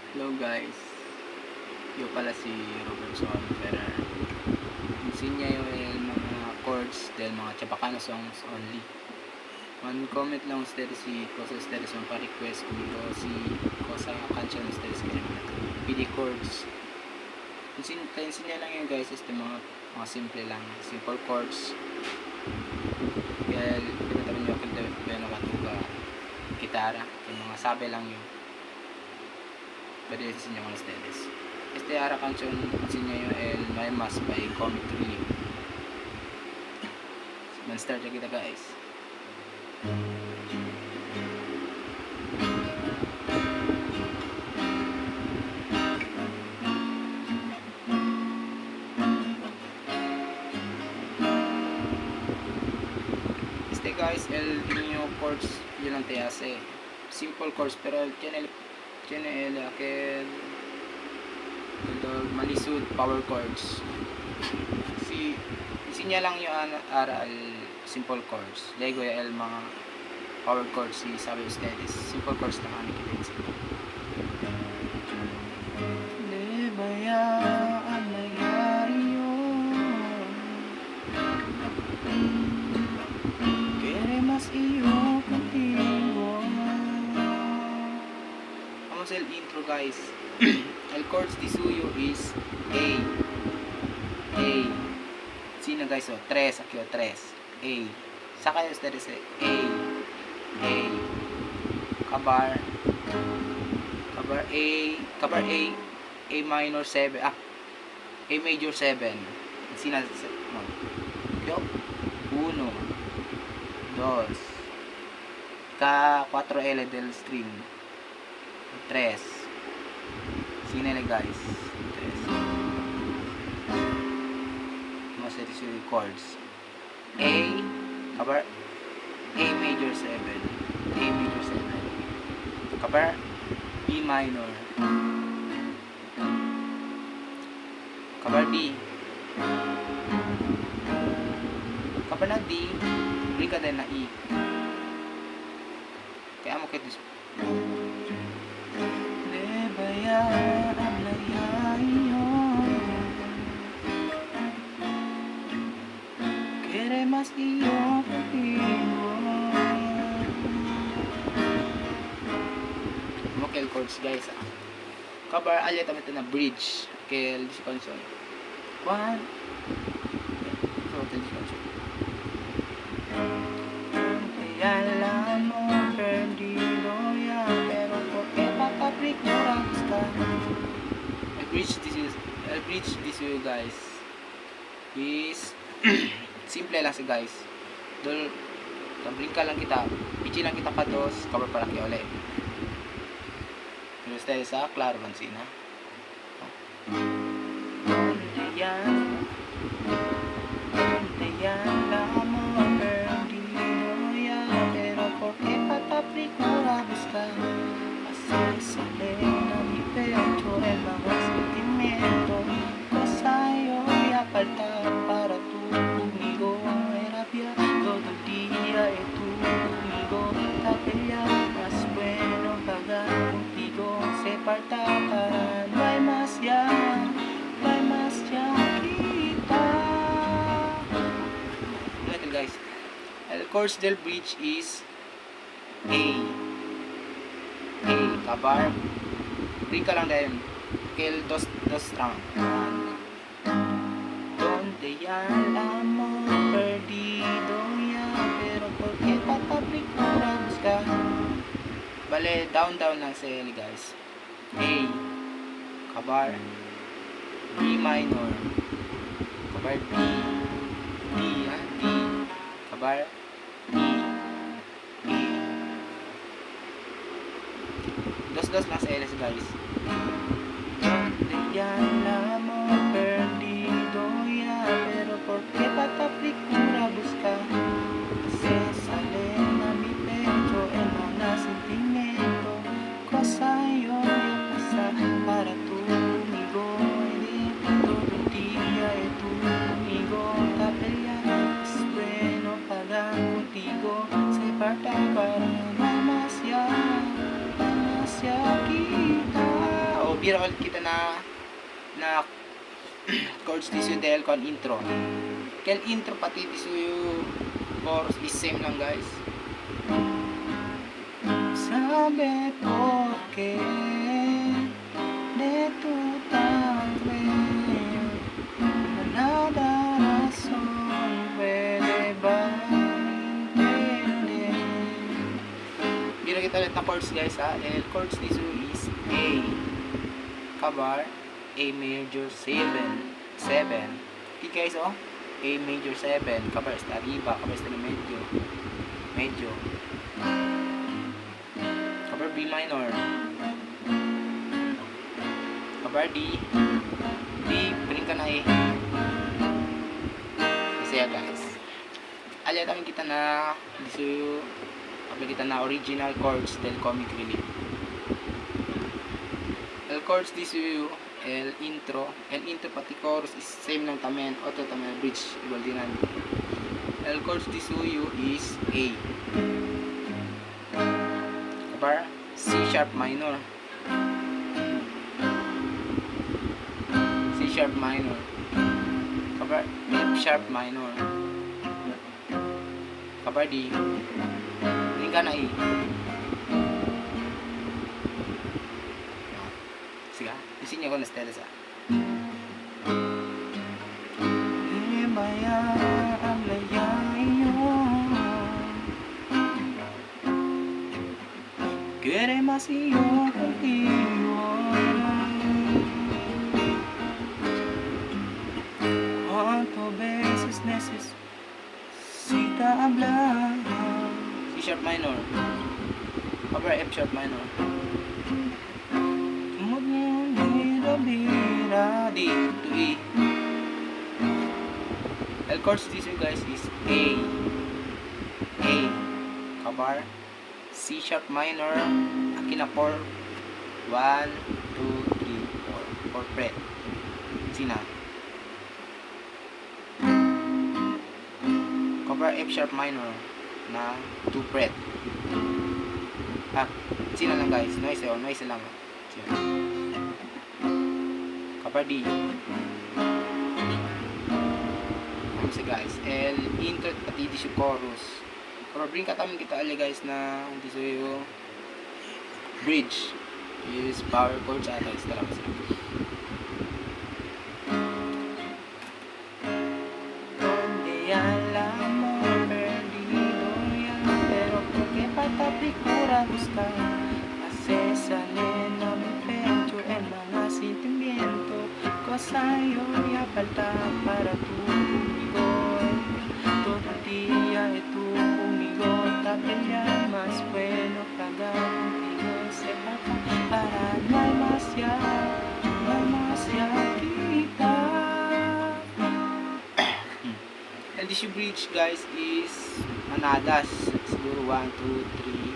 Hello guys, yung pala si Robertson Ferrer. Insinya yung mga chords del mga Chabacano songs only. One comment lang ustedes si cosa ustedes son para request conmigo si cosa canción ustedes quieren PD chords. Insinya lang yun guys, mga simple lang, simple chords. Kaya pinatabi nyo akin na matuga gitara, yung mga sabi lang yun. Pwede insinya con ustedes. Ara canción insinya yo el No Hay Más by Comic Relief. Man-start na kita guys. Guys, el niño chords yun lang te hace. Simple chords pero tiene aquel malisud power chords. Sinya lang yung aral simple chords. Lego ya el mga power chords si sabi ustedes. Simple chords lang ang kita sila. Lebayaan layariyo queremos iyo contigo. Vamos el intro guys. El chords di suyo is A. Sino guys? 3. Aquí o 3. A. Saka ustedes A. Kabar A. A minor 7. A major 7. Sina no. Yo. 1 2 K4L del string 3 sinele guys 3 mas ito yung chords A kabar A major 7 kabar B minor kabar D kabar na D balik ka din na E kaya mo kayo lebayaan layayo queremos iyo contigo vocal chords guys kabar alit kami ito na bridge kaya this console 1 so this console el amor perdido ya pero por qué mataprikuras ka I bridge this you guys is simple lang si guys dol brinca lang kita pichi lang kita ka dos cover para kaya ulit pero ustedes claro bansina donde yan la amor perdido ya pero por qué mataprikuras ka así sale na mi pecho el mga sentimiento cosa yo voy a faltar para tu conmigo era rabia todo el día y tú conmigo la pelea más bueno pagar contigo se parta para no hay más ya kita guys el chords del bridge is A kabar bring ka lang dahil kill dos strong donde ya el amor perdido ya pero por qué mataprikuras ka bale down lang sa guys A kabar B minor kabar D kabar dos lang sa LS guys donde ya el amor perdido ya pero por qué mataprikuras busca se sale na mi pecho el mga sentimiento cosa yo voy a pasar para tu conmigo todo el día y tú conmigo la pelea es bueno pagar contigo se parta para demasiado kita bira ulit kita na chords this yung dahil kon intro. Kaya intro pati this yung chorus is same lang guys. Sabe por qué de tu también nada razón puede ba entender. Bira kita ulit na chords guys ha. El chords this is A kabar, A major 7 okay guys oh, A major 7 kabar está arriba, kabar está en medio kabar B minor kabar D bring ka na A kasi guys alya kami kita na diso kita na original chords del comic relief. El chords diso el intro pati chorus is same lang tamen auto tamen bridge igual din nan. El chords diso is A kabar C sharp minor kabar F sharp minor kabar D ring ka na E. Sige, isin niya ko na stela sa Baya ang layayo queremos yo contigo cuánto veces necesita hablar. C sharp minor kabar F sharp minor bira D to E. El chords this guys is A kabar C sharp minor akin na 4 1 2 3 4 fret sina kabar F sharp minor na 2 fret sina lang guys noise lang sina kabar D so guys el intro pati di yung chorus kabar bring katamin kita ali guys na di yung bridge is power chords ata is talaga sila donde al amor perdido ya pero porque falta procura buscar hace salir a mi pecho el mga sentimiento cosa yo ya falta para tu tú conmigo te pelear más bueno pagar contigo se trata para no hay más ya kita. And this bridge guys is manadas siguro 1, 2, 3,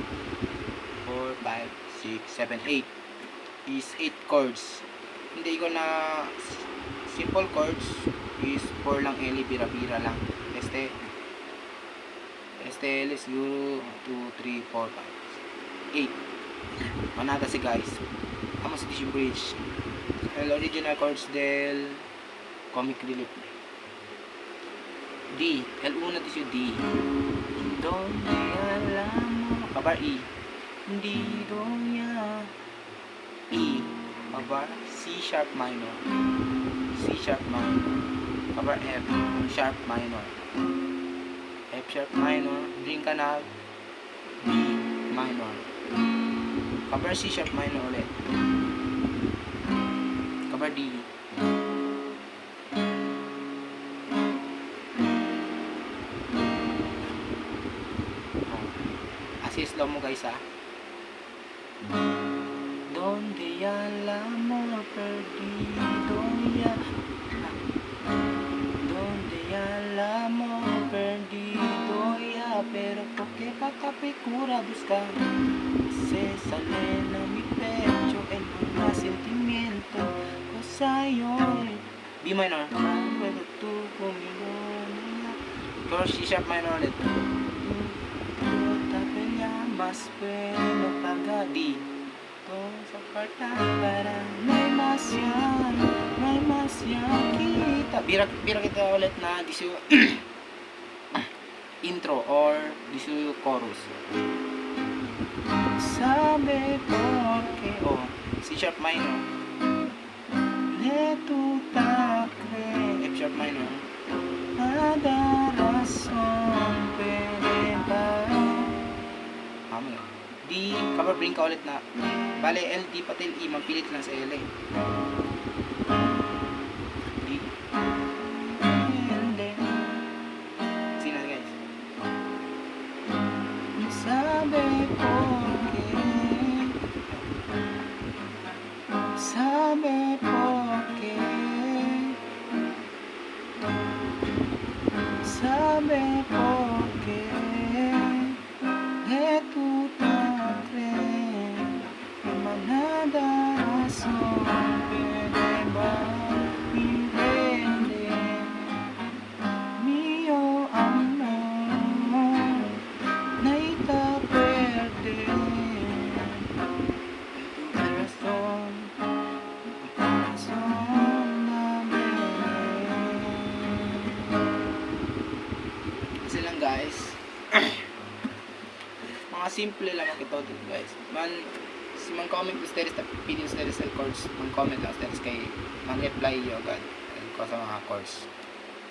4, 5, 6, 7, 8 is 8 chords. Hindi ko na simple chords is 4 lang eli bira-bira lang L siguro 2, 3, 4, 5, 8 manada si guys amos di bridge el original chords del comic relief D el una di D donde alam mo kabar E hindi donya E kabar C sharp minor kabar F sharp minor F sharp minor, bring ka na B minor kabar C sharp minor ulit kabar D assist lang mo guys ha donde ya el amor perdido ya donde ya el amor perdido ya pero porque falta procura buscar se sale a mi pecho el más sentimiento cosa yo B minor pero tú conmigo chorus C sharp minor ulit te pelear más bueno paga D ko sa kwarta para may masya kita. Bira kita ulit na disu intro or disu chorus. Sabi porque C sharp minor, le tu tacre F sharp minor, ada rason pwede ba D, cover bring ka ulit na bale L, D pati E, magpilit lang sa L D and then sige na guys. Sabi porque de tu tacre manada razón pwede ba intende mio amor na itaperde tu razón kasi lang guys. Mga simple lang ang ito dito guys. Man-comment ustedes na pili ustedes sa course. Man-comment lang ustedes kay man-reply yo agad ko sa mga course.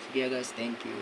Sige guys, thank you.